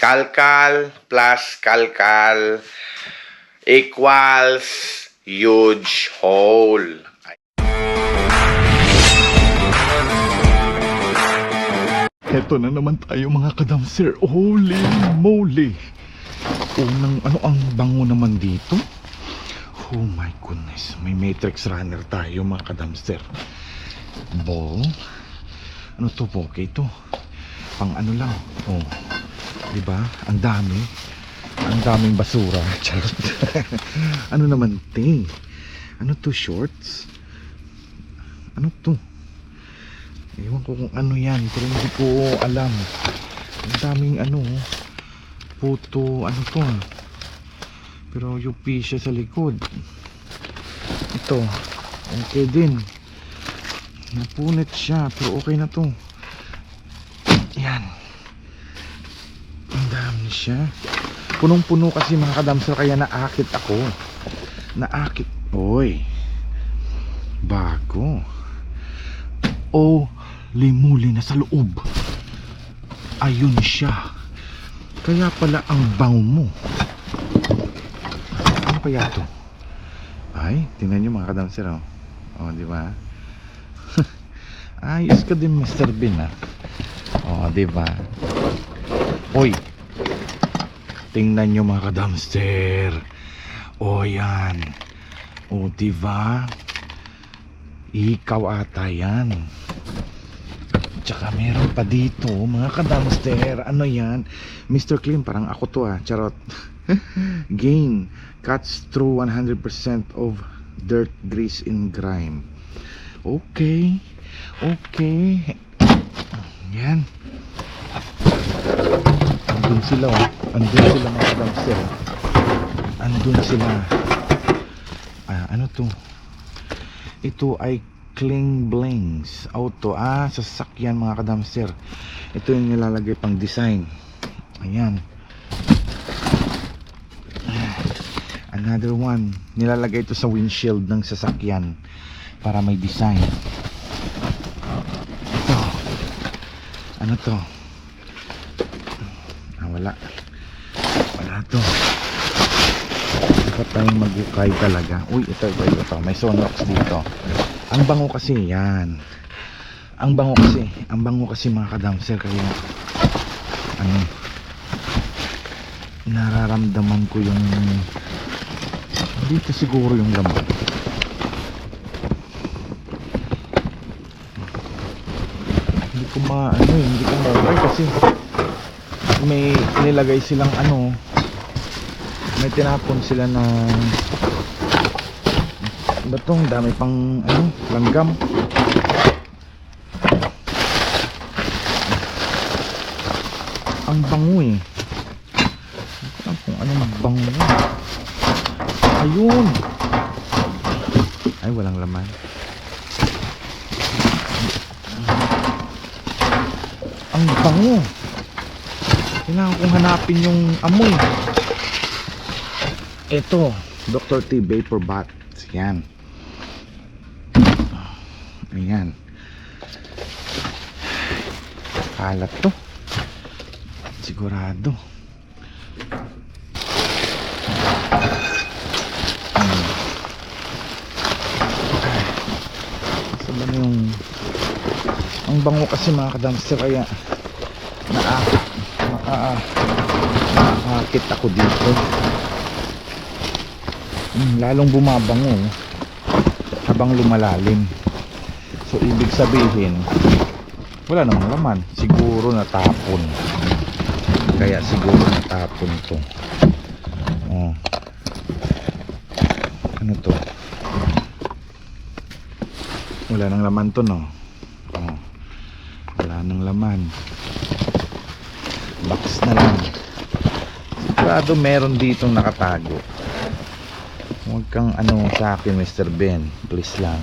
kalkal plus kalkal equals huge hole. Heto na naman tayo mga kadamser. Holy moly. Unang ang bango naman dito. Oh my goodness. May matrix runner tayo mga kadamser. Ball. Ano to po? Okay to. Pang ano lang. Oh. Diba? Ang dami. Ang daming basura. Charot. Ano naman te? Ano to? Shorts? Ano to? Ewan ko kung ano yan, pero hindi ko alam. Ang daming puto, ano to pero UP siya sa likod. Ito, okay din. Napunit siya, pero okay na to. Yan. Ang dami siya. Punong-puno kasi mga kadamsel, kaya naakit ako. Naakit. Oy. Bago. Oh. Limuli na sa loob. Ayun siya. Kaya pala ang bango mo. Ano kaya to? Ay, tingnan nyo mga kadamser. Oh, di ba? Ayos ka din Mr. Bean Oh, di ba? Hoy. Tingnan nyo mga kadamser. Oh, yan. Oh, di ba? Ikaw ata yan. Tsaka meron pa dito mga kadamster. Ano yan? Mr. Clean, parang ako to Charot. Gain cuts through 100% of dirt, grease, and grime. Okay. Okay. Yan. Andun sila Andun sila mga kadamster. Andun sila. Ano to? Ito ay Kling Blings auto, sasakyan mga kadamster. Ito yung nilalagay pang design. Ayan. Another one, nilalagay ito sa windshield ng sasakyan para may design. Ito, ano to? Wala to. Dapat tayong magukay talaga. Uy, ito. May Sonox dito. Ang bango kasi yan. Ang bango kasi mga kadamser, kaya nararamdaman ko yung dito siguro yung laman. Hindi ko ma-try kasi may nilagay silang may tinapon sila na batong dami pang langgam. Ang bango kung anong bango. Ayun. Ay, walang laman. Ang bango. Kailangan kong hanapin yung amoy. Ito, Dr. T Vapor Bat. Yan. Ayan. Kalat to. Sigurado. Saan ba yung ang bango kasi mga kadamster, kaya naakit ako dito. Lalong bumabango habang lumalalim. So ibig sabihin wala namang laman. Siguro natapon. Kaya siguro natapon to. Ano to? Wala nang laman to, no? Wala nang laman. Box na lang. Sigurado meron ditong nakatago. Huwag kang sa akin Mr. Ben, please lang.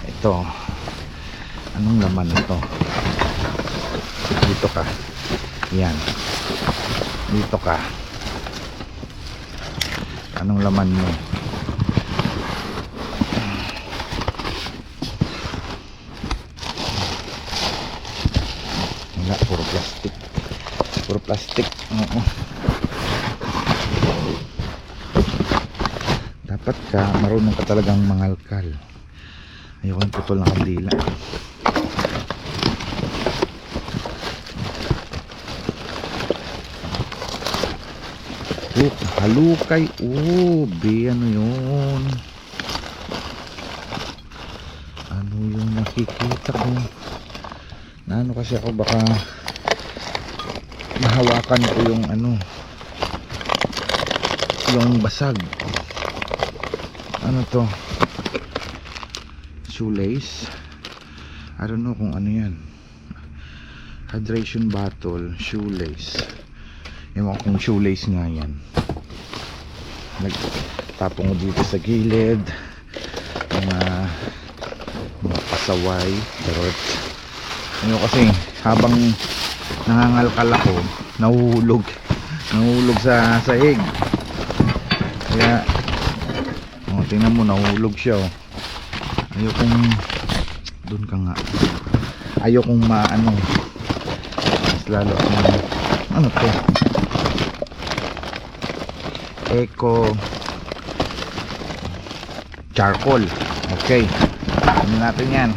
Ito, anong laman ito? Dito ka. Yan. Dito ka. Anong laman mo? Wala, puro plastic. Puro plastic. Oo. Dapat ka, marunong ka talagang mangalkal. Ayoko yung putol ng kandila. Halukay. Oh, ano yun? Ano yung nakikita ko? Na ano kasi ako, baka mahawakan ko yung ano, yung basag. Ano to? Shoelace? I don't know kung ano yan. Hydration bottle, shoelace. Ewan ko kung shoelace nga yan. Nagtapong ko dito sa gilid mga pasaway. Pero ano kasi, habang nangangalkal ako, nahuhulog sa sahig. Kaya tingnan mo, nahuhulog siya. Ayokong doon ka nga, ayokong maano, mas lalo ano to, Eco charcoal. Okay, ano natin yan,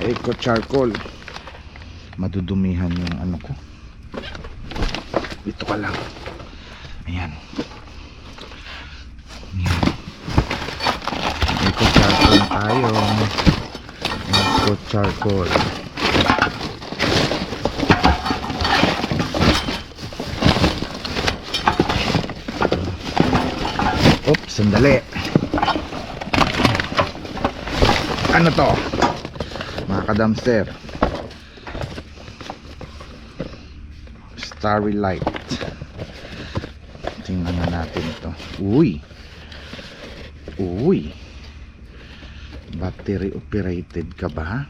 Eco charcoal. Madudumihan yung ano ko dito ka lang. Ayan, Eco charcoal tayo. Eco charcoal. Oops, sandali. Ano to, mga kadamster? Starry light. Tingnan na natin ito. Uy, battery operated ka ba?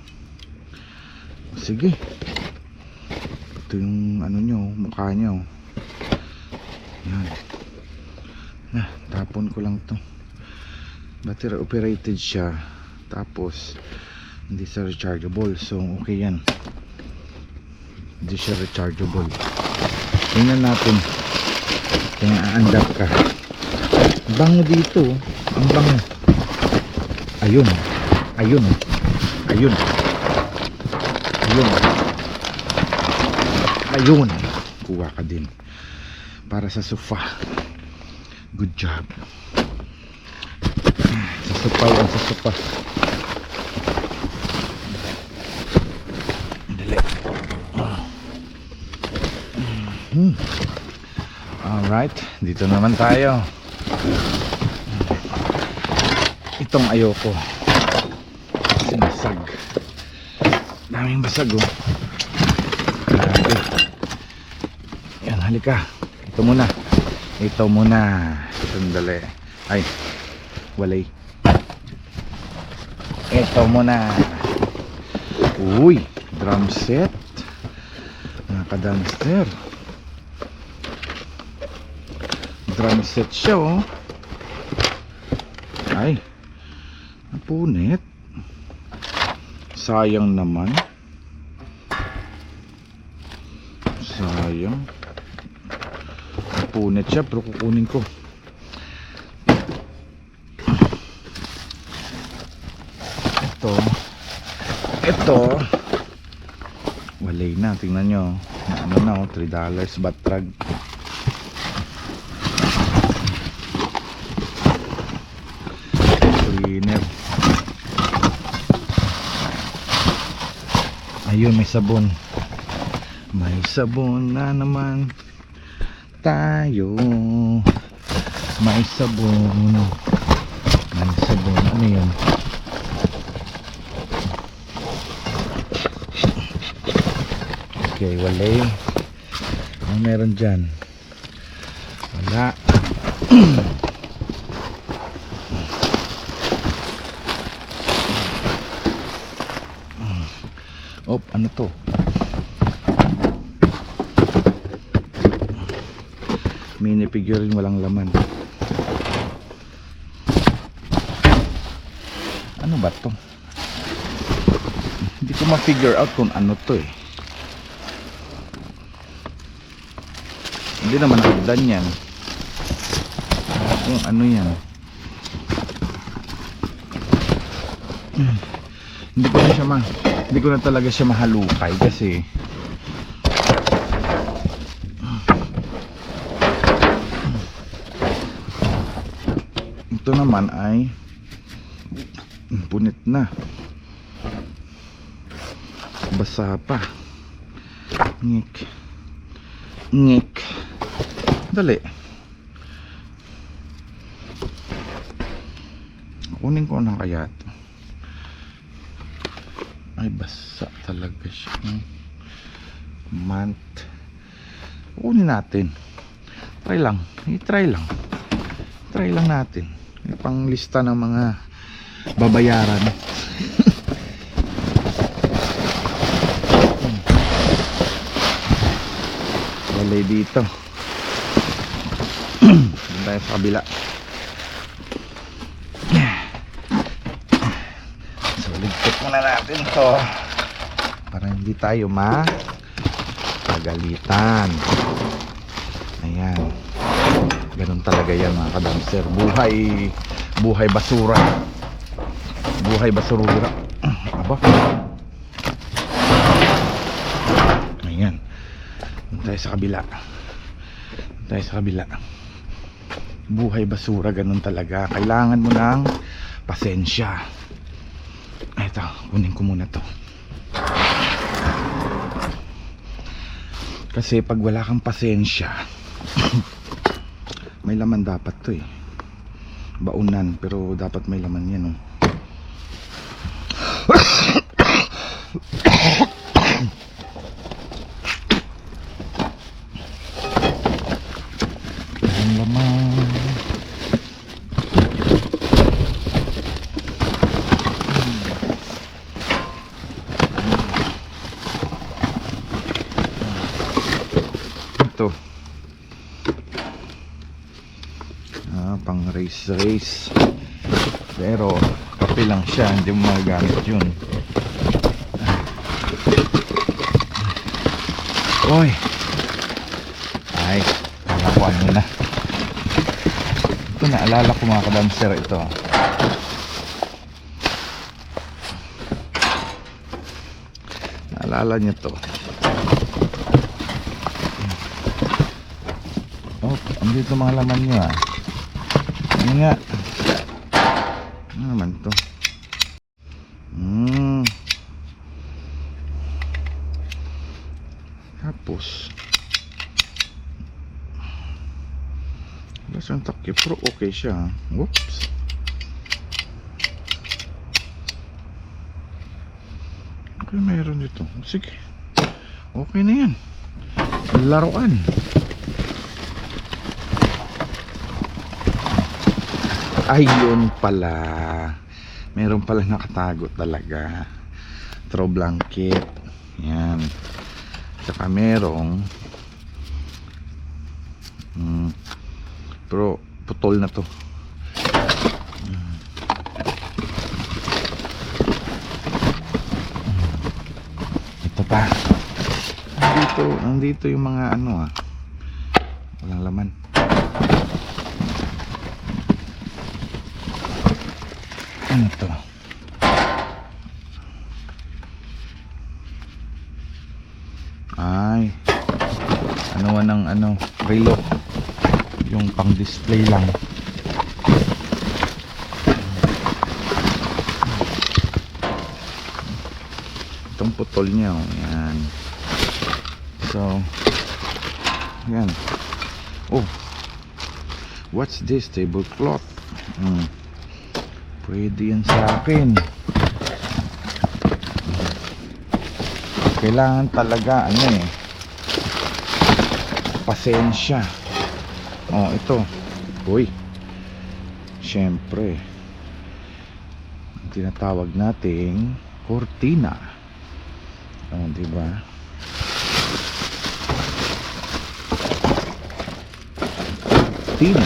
Sige, ito yung ano nyo, mukha nyo. Yan. Tapon ko lang to. Battery operated siya, tapos hindi siya rechargeable. So okay yan, hindi siya rechargeable. Tingnan natin kung aandar ka. Bango dito, ang bango. Ayun. Kuha ka din para sa sofa. Good job. Sa sofa. Dali. Alright, dito naman tayo. Itong ayoko. Kasi basag. Daming basag, oh. Grabe. Yan, halika. Ito muna. Sandali. Ay, walay. Ito muna. Uy, drum set. Mga kadamster. Drum set siya, oh. Ay, napunit. Sayang naman. Sayang. Napunit siya, pero kukunin ko. Ito walay na, tingnan nyo na ano na, oh, $3 batrag. Cleaner. Ayun, may sabon na naman tayo. May sabon. Ano yun? Okay, walay. Ano meron dyan? Wala. Ano to? Mini figurine, walang laman. Ano ba to? Hindi ko ma-figure out kung ano to eh. Hindi naman hagdan yan. Kung ano yan. Hindi ko na talaga siya mahalukay kasi ito naman ay punit na, basa pa. Ngik dali, kunin ko na kaya ito. Ay, basa talaga siya. Mant. Kunin natin. Try lang natin. May pang lista ng mga babayaran. Walay dito. Doon tayo sa kabila. So, ligpit muna natin to para hindi tayo pagalitan. Ayan. Ganun talaga yan mga kadamser. Buhay basura. Aba. Ayan. Doon tayo sa kabila. Buhay basura, ganun talaga. Kailangan mo ng pasensya. Ito, kunin ko muna to. Kasi pag wala kang pasensya, may laman dapat to eh. Baunan, pero dapat may laman yan oh. Ang laman. Ito. Pang race. Pero kape lang siya, hindi mo magagamit yun. Oy. Ay, kalakuan mo na. Ito, naalala ko mga kadamser ito. Naalala niyo to. Oh, andito mga laman niyo ah. Ano nga? Ano naman to? Tapos lasang takip, pero okay siya. Whoops. Okay, mayroon dito. Sige, okay na yan. Laruan. Ayun pala, meron pala nakatago talaga. Throw blanket. Yan. Saka merong pero putol na to. Ito pa. Nandito yung mga ano walang laman. Ano to? Ay, ng relo, yung pang display lang. Itong putol niya yan. So yan. Oh, what's this? Tablecloth. Pwede yan sa akin. Kailangan talaga pasensya. Oh, ito. Uy. Syempre. Ang tinatawag nating cortina. Oh, di ba? Cortina.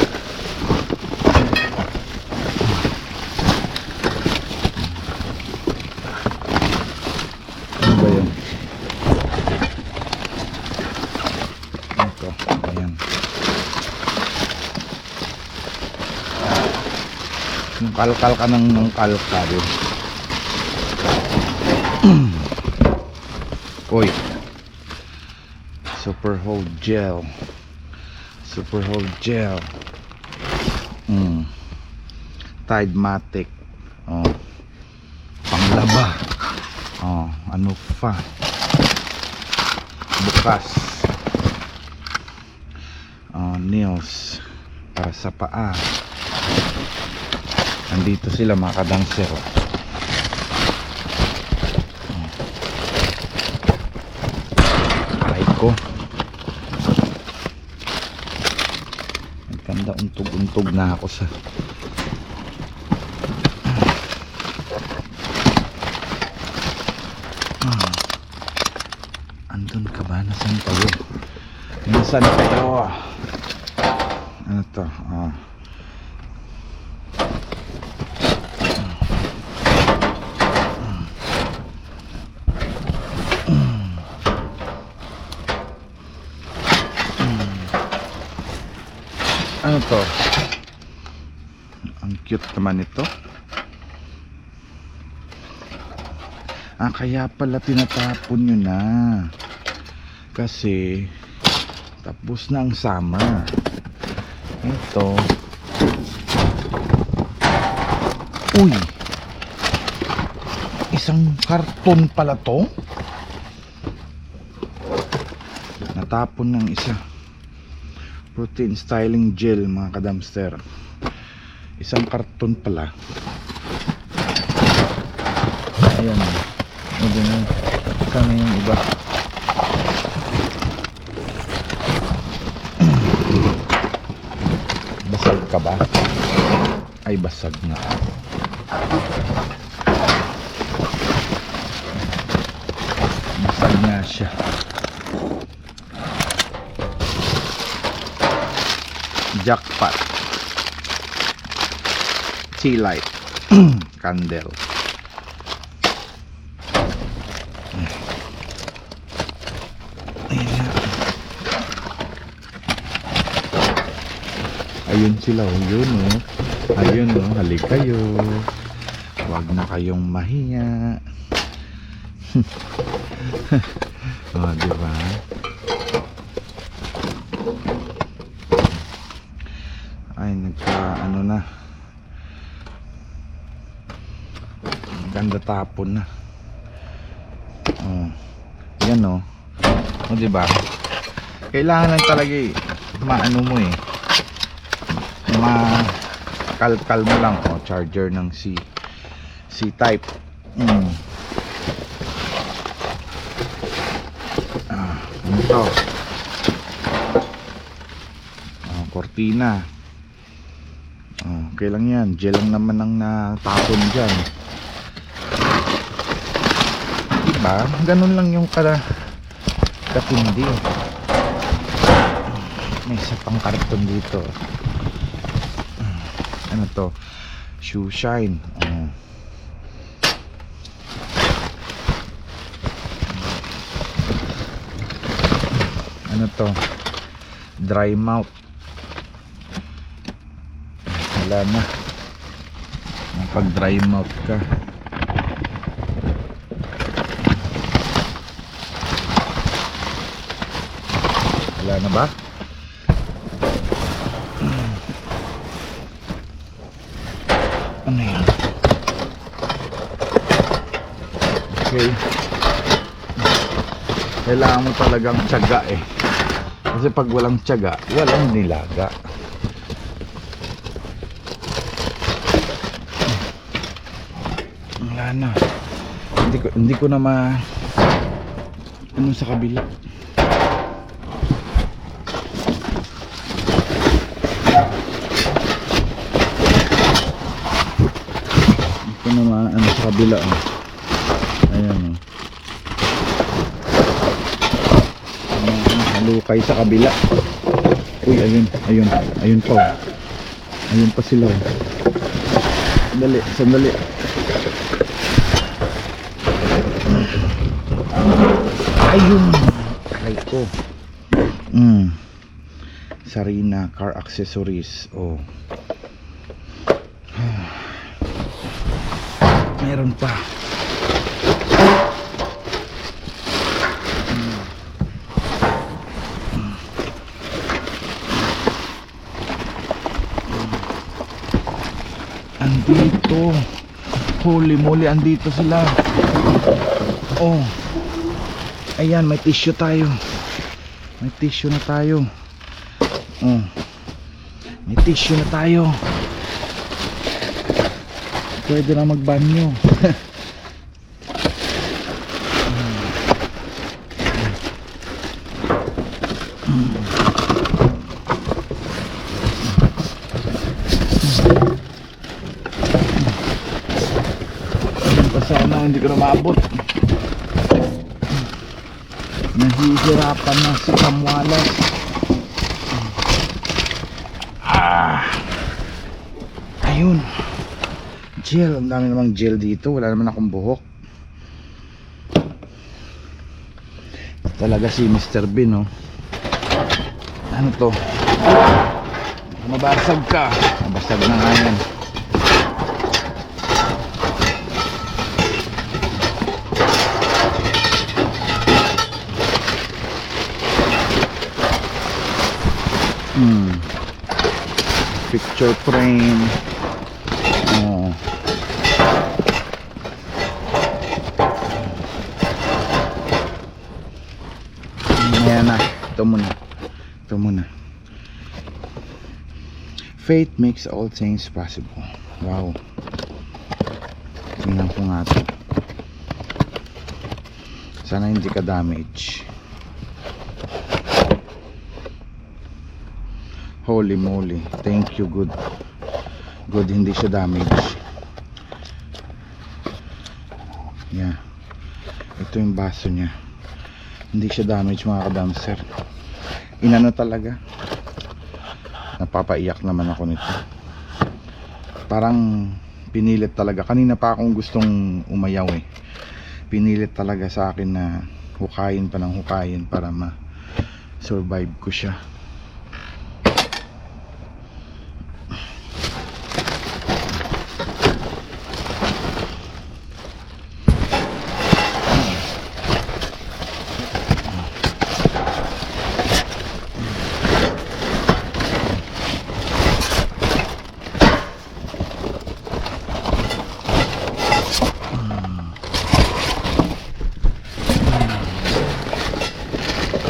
kalkal ka ng kalkal. Uy, super hold gel, super hold gel. Tide Matic. Oh, panglaba. Oh, ano pa, bukas. Nails para sa paa. Nandito sila mga kadangser. Aray ko, nagkanda untog-untog na ako sa andun ka ba? Nasaan kayo? Nasaan kayo? Ano to? Ano to? Ang cute naman ito. Kaya pala tinatapon nyo na. Kasi tapos na ang summer. Ito. Uy, isang karton pala to. Natapon ng isa. Protein styling gel mga kadamster. Isang karton pala. Ayan. Hindi na. Sana yung iba. Basag ka ba? Ay, basag na. Basag na siya. Jackpot. Tea light. Candle. Ayun sila, yun oh. Ayun oh, halik kayo. Huwag na kayong mahiya. Oh, diba? Ay, ano na. Ganda tapon na. Oh. Yan oh. Oh, diba? Kailangan lang talaga maano mo eh. Kalkal mo lang. Oh, charger ng C-type. Ano to? Cortina. Okay lang yan. Gel lang naman ang natapon dyan. Diba? Ganun lang yung katindi. May isa pang karton dito. Ano to? Shoe shine. Ano to? Dry mouth. Wala na. Pag dry mouth ka. Wala na ba? Ano yan? Okay. Kailangan mo talagang tiyaga eh. Kasi pag walang tiyaga, walang nilaga. Wala na. Hindi ko na ano sa kabila. Ano sa kabila oh. Ayan oh. Halukay sa kabila. Uy, ayun pa oh. Ayun pa sila oh. Sandali. Ayun. Aray ko. Sarina Car Accessories. Oh. Meron pa. Andito. Holy moly, andito sila. Oh. Ayan, may tissue tayo. May tissue na tayo. Oh. May tissue na tayo. Pwede na magbanyo. Sana hindi ko na maabot. Nahihirapan na si Kamwalas. Ayun. Gel. Ang dami namang gel dito. Wala naman akong buhok. Talaga si Mr. Bean, oh. Ano to? Mabasag ka. Mabasag na nga yan. Picture frame. Oh. Ayan na. Ito muna. Ito muna. Faith makes all things possible. Wow. Tingnan ko nga ito. Sana hindi ka damage. Holy moly. Thank you, good. Good, hindi siya damage. Yeah. Ito yung baso niya. Hindi siya damage, mga kadamser. Inano talaga. Napapaiyak naman ako nito. Parang pinilit talaga. Kanina pa akong gustong umayaw eh. Pinilit talaga sa akin na hukayin pa ng hukayin para ma-survive ko siya.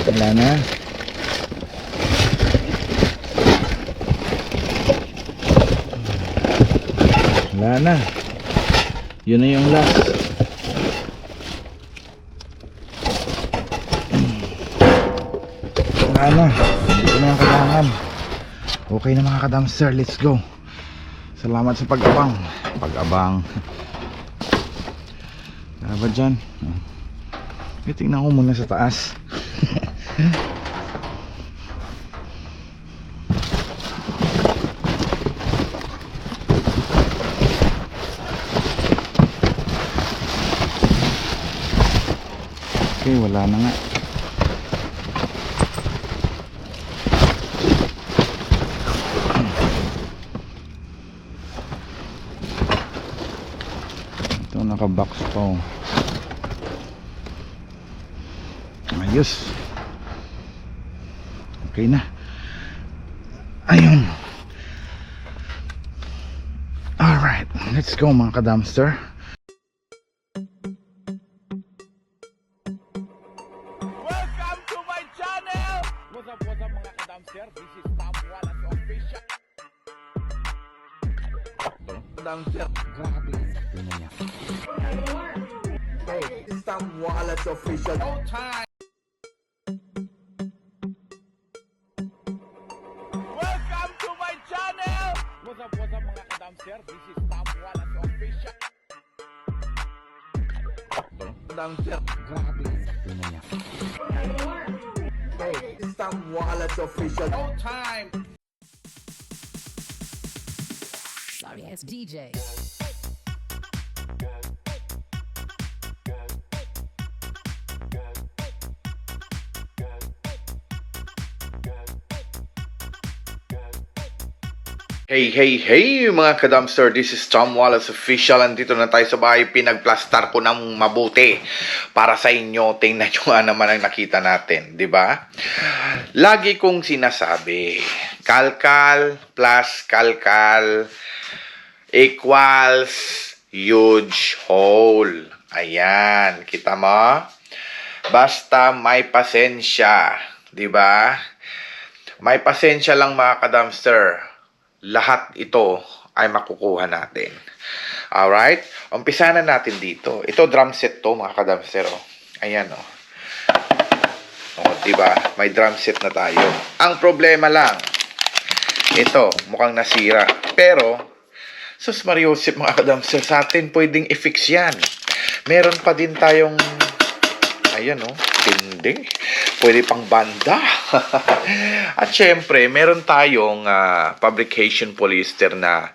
Wala na. Wala na. Yun na yung last. Wala na. Hindi ko na yung kailangan. Okay na mga kadamster. Let's go. Salamat sa pag-abang. Pag-abang. Tara ba dyan? Tingnan ko muna sa taas. Okay, wala na nga. Ito naka-box pa, oh. Ayos. Okay na. Ayun. Alright, let's go mga ka-dumpster. Welcome to my channel! What's up mga ka-dumpster? This is Tom Wallace Official. Dumpster, grabe. Tingnan niya. Hey, this is Tom Wallace Official. No time! Welcome to my channel! What's up mga ka-dumpster? This is Tom Wallace Official. Dumpster, grabe. Tingnan niya. Hey, this is Tom Wallace Official. No time! Sorry ass DJ. Hey, hey, hey mga ka-dumpster, this is Tom Wallace Official. Andito na tayo sa bahay, pinagplastar ko ng mabuti para sa inyo. Tingnan nyo nga naman ang nakita natin, di ba? Lagi kong sinasabi, kalkal plus kalkal equals huge hole. Ayan, kita mo? Basta may pasensya, di ba? May pasensya lang mga ka-dumpster. Lahat ito ay makukuha natin. Alright? Umpisa na natin dito. Ito drum set to mga ka-dumpster. Oh. Ayan oh. Oh, diba? May drum set na tayo. Ang problema lang, ito, mukhang nasira. Pero, sus Mariosip mga ka-dumpster, sa atin pwedeng i-fix yan. Meron pa din tayong, ayan oh, tindi. Pwede pang banda. At syempre, meron tayong fabrication polyester na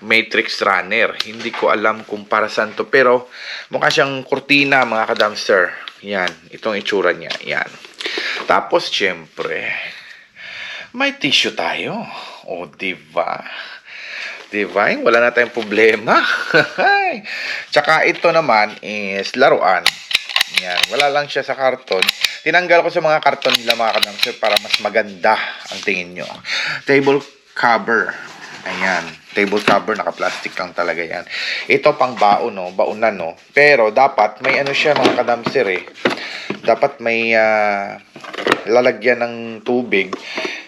matrix runner. Hindi ko alam kung para saan to, pero mukha siyang kurtina mga ka-dumpster. Yan, itong itsura niya. Yan. Tapos syempre, may tissue tayo. O, diba? Diba? Wala na tayong problema. Tsaka ito naman is laruan. Yan. Wala lang siya sa karton. Tinanggal ko sa mga karton nila mga ka-dumpster para mas maganda ang tingin nyo. Table cover. Ayan. Table cover. Naka-plastic lang talaga yan. Ito pang baon, no? Baonan, no? Pero dapat may ano siya mga ka-dumpster eh. Dapat may lalagyan ng tubig.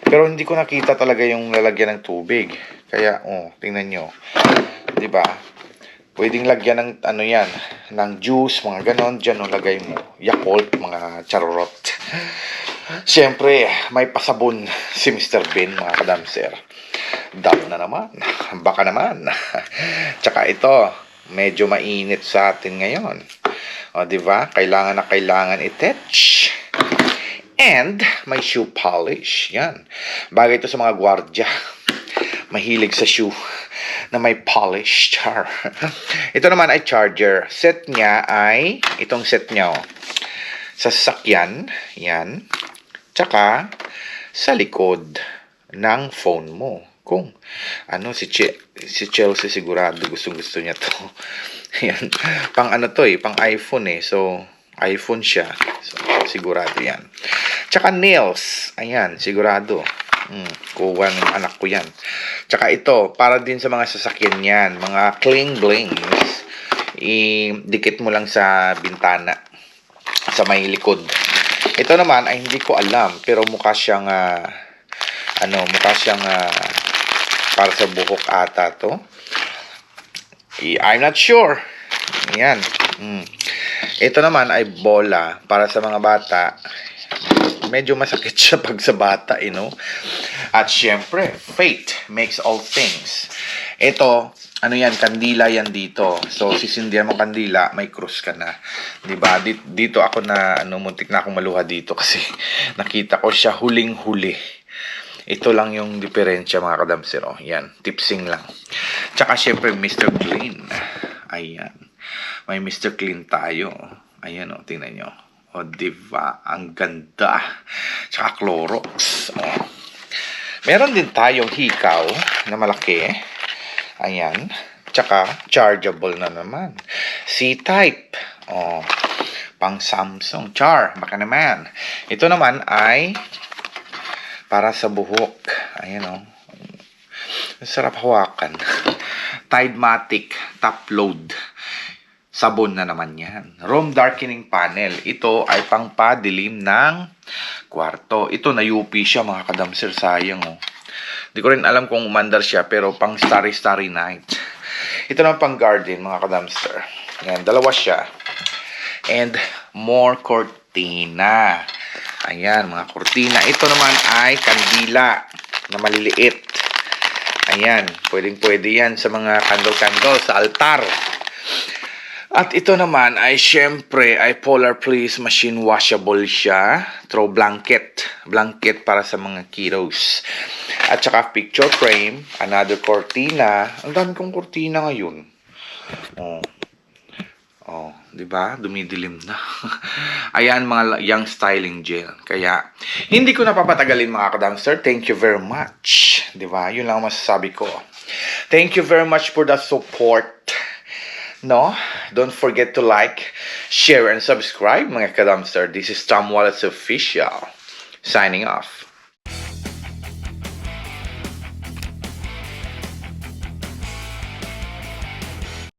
Pero hindi ko nakita talaga yung lalagyan ng tubig. Kaya, oh, tingnan nyo. Diba? Pwedeng lagyan ng, ano yan, ng juice, mga ganon. Diyan, oh, lagay mo. Yakult, mga charot. Siyempre, may pasabon si Mr. Bean, mga ka-dumpster. Dab na naman. Baka naman. Tsaka ito, medyo mainit sa atin ngayon. O, diba? Kailangan na kailangan i-touch. And, may shoe polish. Yan. Bagay ito sa mga gwardya. Mahilig sa shoe na may polish. Char. Ito naman ay charger. Set niya ay, itong set niya, oh, sa sasakyan. Yan. Tsaka, sa likod ng phone mo. Kung, ano, si Chelsea sigurado gusto niya to. Yan. Pang ano to eh, pang iPhone eh. So, iPhone siya. So, sigurado yan. Tsaka nails. Ayan, sigurado. Kuha ng anak ko yan. Tsaka ito, para din sa mga sasakyan yan. Mga cling-blings. I-dikit mo lang sa bintana. Sa may likod. Ito naman ay hindi ko alam. Pero mukha siyang, para sa buhok ata to. I'm not sure. Ayan. Ito naman ay bola para sa mga bata. Medyo masakit siya pag sa bata, you know. At syempre, fate makes all things. Ito, ano yan, kandila yan dito. So, sisindihan mo kandila, may krus ka na. Diba? Dito ako na, muntik na akong maluha dito kasi nakita ko siya huling-huli. Ito lang yung diferensya mga ka-dumpster. Oh, yan, tipsing lang. Tsaka syempre, Mr. Clean. Ayan. May Mr. Clean tayo. Ayan, oh, tingnan nyo. O, diba? Ang ganda. Tsaka Clorox. O. Meron din tayong hikaw na malaki. Ayan. Tsaka chargeable na naman. C-type. O. Pang Samsung. Char. Baka naman. Ito naman ay para sa buhok. Ayan o. Sarap hawakan. Tidematic Top Load. Sabon na naman yan. Room darkening panel. Ito ay pang padilim ng kwarto. Ito na-UP siya mga ka-dumpster. Sayang oh. Hindi ko rin alam kung umandar siya pero pang starry night. Ito naman pang garden mga ka-dumpster. Yan, dalawa siya. And more cortina. Ayan, mga cortina. Ito naman ay kandila na maliliit. Ayan, pwedeng-pwede yan sa mga candle-candle sa altar. At ito naman ay syempre ay Polar Please machine washable siya. Throw blanket. Blanket para sa mga kiddos. At saka picture frame. Another cortina. Ang dami kong cortina ngayon. Oh. Oh, 'di ba? Dumidilim na. Ayan mga young styling gel. Kaya hindi ko napapatagalin mga kadamster. Thank you very much. 'Di ba? Yun lang ang masasabi ko. Thank you very much for the support. No? Don't forget to like, share, and subscribe mga kadamster. This is Tom Wallace Official. Signing off.